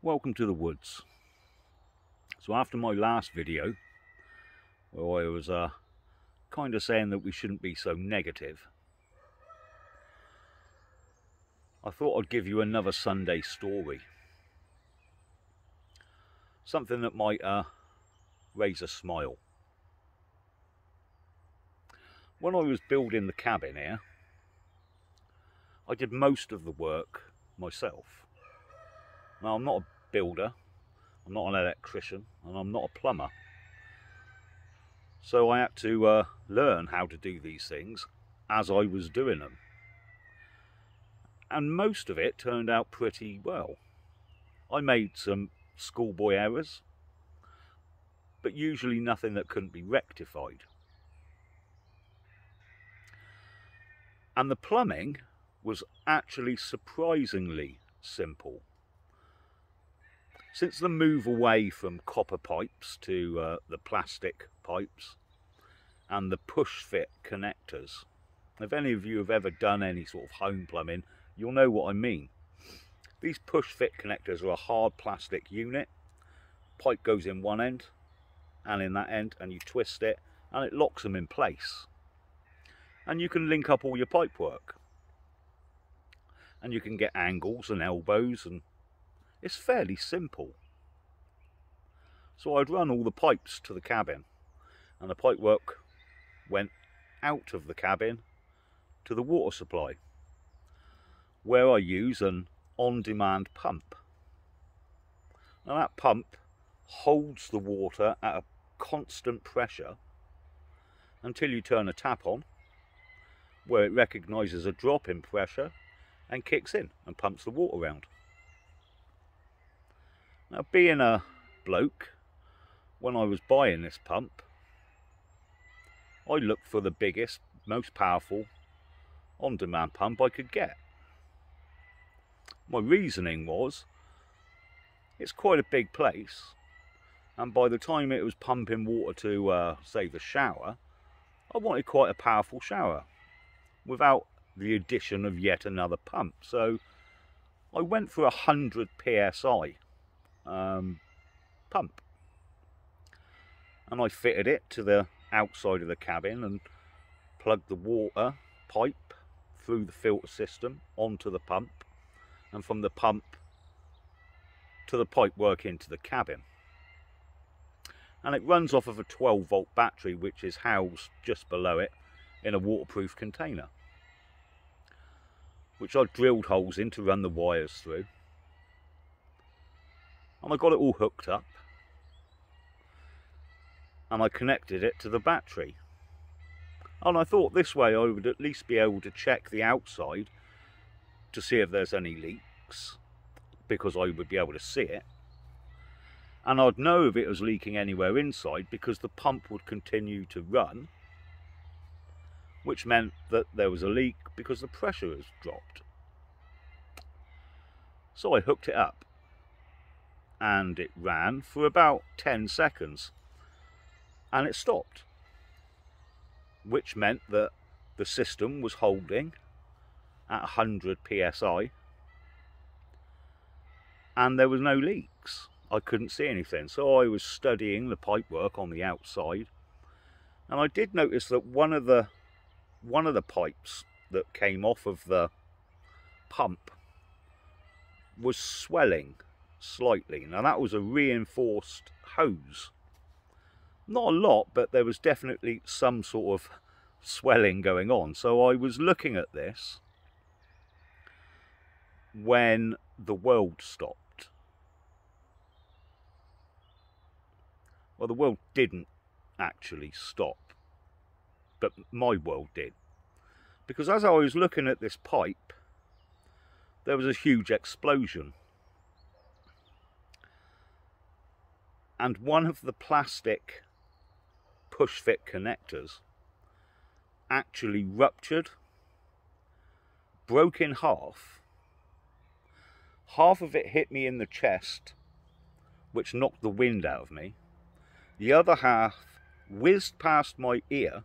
Welcome to the woods. So after my last video, where I was kind of saying that we shouldn't be so negative, I thought I'd give you another Sunday story. Something that might raise a smile. When I was building the cabin here, I did most of the work myself. Now, I'm not a builder, I'm not an electrician, and I'm not a plumber. So I had to learn how to do these things as I was doing them. And most of it turned out pretty well. I made some schoolboy errors, but usually nothing that couldn't be rectified. And the plumbing was actually surprisingly simple. Since the move away from copper pipes to the plastic pipes and the push fit connectors, if any of you have ever done any sort of home plumbing, you'll know what I mean. These push fit connectors are a hard plastic unit. Pipe goes in one end and in that end, and you twist it and it locks them in place. And you can link up all your pipe work. And you can get angles and elbows, and it's fairly simple. So I'd run all the pipes to the cabin, and the pipe work went out of the cabin to the water supply, where I use an on-demand pump. Now that pump holds the water at a constant pressure until you turn a tap on, where it recognises a drop in pressure and kicks in and pumps the water around. Now, being a bloke, when I was buying this pump, I looked for the biggest, most powerful on-demand pump I could get. My reasoning was, it's quite a big place, and by the time it was pumping water to, say, the shower, I wanted quite a powerful shower without the addition of yet another pump. So I went for 100 psi pump, and I fitted it to the outside of the cabin and plugged the water pipe through the filter system onto the pump, and from the pump to the pipe work into the cabin. And it runs off of a 12-volt battery, which is housed just below it in a waterproof container, which I drilled holes in to run the wires through. And I got it all hooked up, and I connected it to the battery. And I thought this way I would at least be able to check the outside to see if there's any leaks, because I would be able to see it. And I'd know if it was leaking anywhere inside, because the pump would continue to run, which meant that there was a leak because the pressure has dropped. So I hooked it up, and it ran for about 10 seconds, and it stopped, which meant that the system was holding at 100 psi, and there was no leaks. I couldn't see anything, so I was studying the pipework on the outside, and I did notice that one of the pipes that came off of the pump was swelling slightly. Now that was a reinforced hose. Not a lot, but there was definitely some sort of swelling going on. So I was looking at this when the world stopped. Well, the world didn't actually stop, but my world did. Because as I was looking at this pipe, there was a huge explosion. And one of the plastic push fit connectors actually ruptured, broke in half. Half of it hit me in the chest, which knocked the wind out of me. The other half whizzed past my ear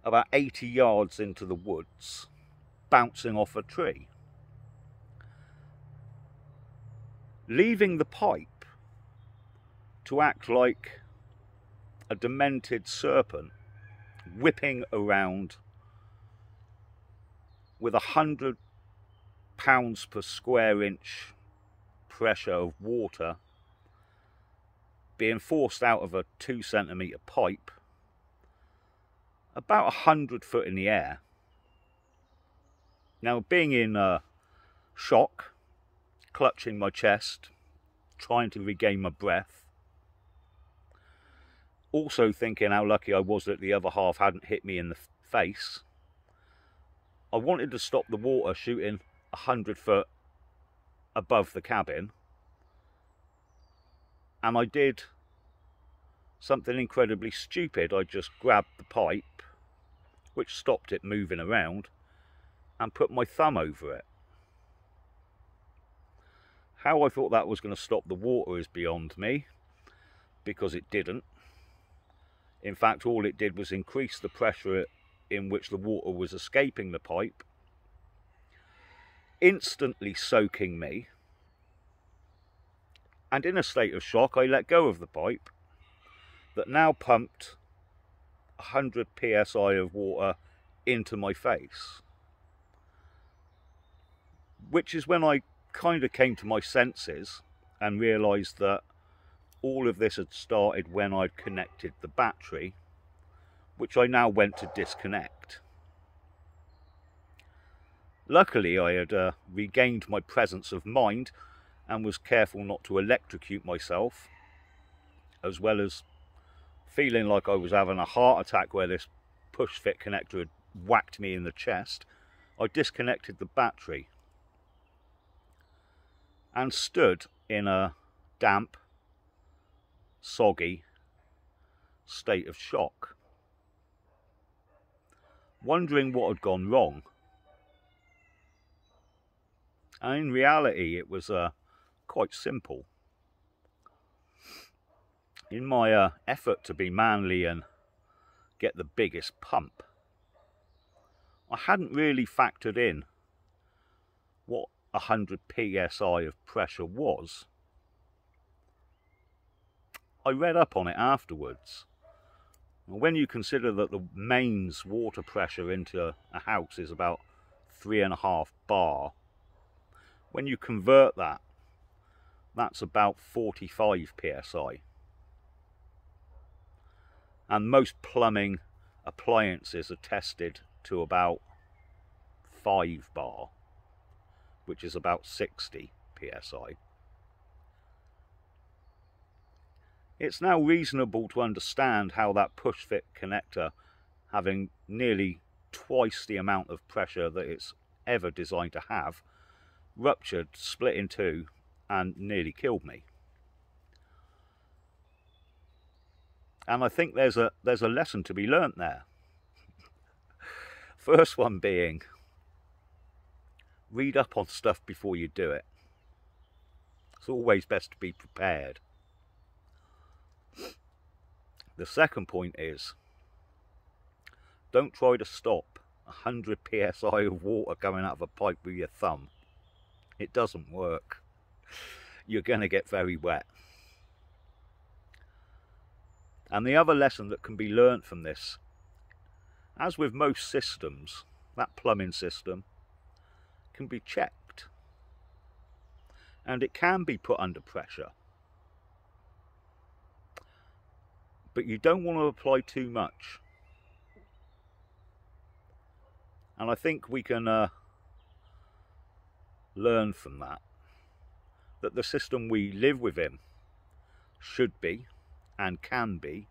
about 80 yards into the woods, bouncing off a tree. leaving the pipe to act like a demented serpent, whipping around with 100 pounds per square inch pressure of water being forced out of a 2 centimetre pipe about 100 foot in the air. Now, being in shock, clutching my chest, trying to regain my breath, also thinking how lucky I was that the other half hadn't hit me in the face, I wanted to stop the water shooting 100 foot above the cabin, and I did something incredibly stupid. I just grabbed the pipe, which stopped it moving around, and put my thumb over it. How I thought that was going to stop the water is beyond me, because it didn't. In fact, all it did was increase the pressure in which the water was escaping the pipe, instantly soaking me. And in a state of shock, I let go of the pipe that now pumped 100 psi of water into my face. Which is when I kind of came to my senses and realised that all of this had started when I'd connected the battery, which I now went to disconnect. Luckily, I had regained my presence of mind and was careful not to electrocute myself, as well as feeling like I was having a heart attack where this push fit connector had whacked me in the chest. I disconnected the battery and stood in a damp, soggy state of shock, wondering what had gone wrong. And in reality, it was quite simple. In my effort to be manly and get the biggest pump, I hadn't really factored in what 100 psi of pressure was. I read up on it afterwards. When you consider that the mains water pressure into a house is about 3.5 bar, when you convert that, that's about 45 psi. And most plumbing appliances are tested to about 5 bar, which is about 60 psi. It's now reasonable to understand how that push fit connector, having nearly twice the amount of pressure that it's ever designed to have, ruptured, split in two, and nearly killed me. And I think there's a lesson to be learnt there. First one being, read up on stuff before you do it. It's always best to be prepared. The second point is, don't try to stop 100 psi of water coming out of a pipe with your thumb. It doesn't work. You're going to get very wet. And the other lesson that can be learnt from this, as with most systems, that plumbing system can be checked. And it can be put under pressure. But you don't want to apply too much. And I think we can learn from that the system we live within should be and can be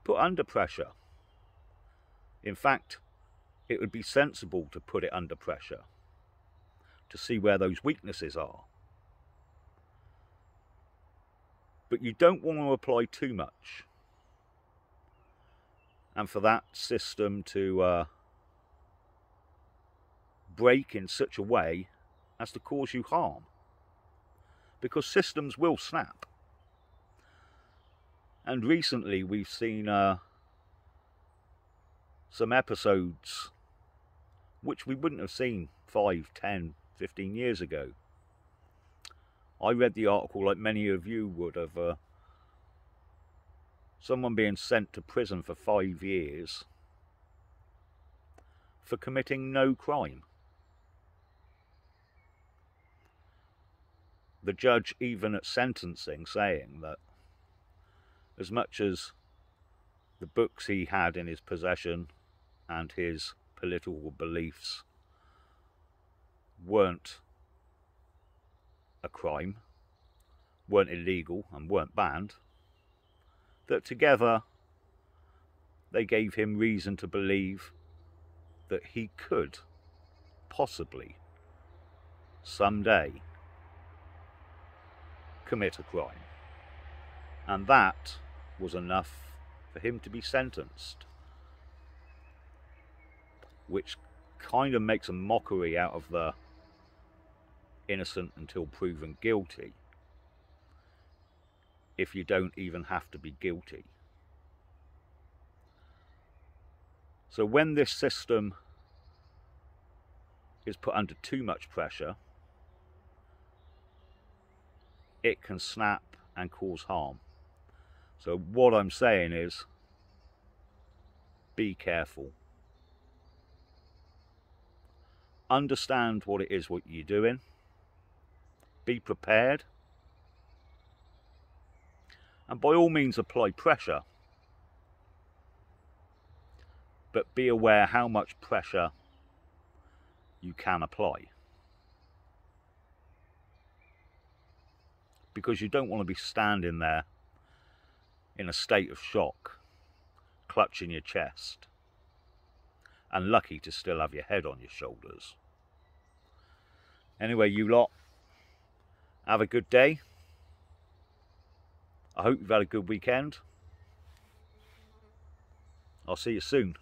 put under pressure. In fact, it would be sensible to put it under pressure to see where those weaknesses are. But you don't want to apply too much, and for that system to break in such a way as to cause you harm, because systems will snap. And recently we've seen some episodes which we wouldn't have seen 5, 10, 15 years ago. I read the article like many of you would have. Someone being sent to prison for 5 years for committing no crime. The judge even at sentencing saying that as much as the books he had in his possession and his political beliefs weren't a crime, weren't illegal and weren't banned, that together they gave him reason to believe that he could possibly someday commit a crime. And that was enough for him to be sentenced, which kind of makes a mockery out of the innocent until proven guilty, if you don't even have to be guilty. So when this system is put under too much pressure, it can snap and cause harm. So what I'm saying is, be careful. Understand what it is what you're doing. Be prepared. And by all means apply pressure. But be aware how much pressure you can apply. Because you don't want to be standing there in a state of shock, clutching your chest, and lucky to still have your head on your shoulders. Anyway, you lot, have a good day. I hope you've had a good weekend. I'll see you soon.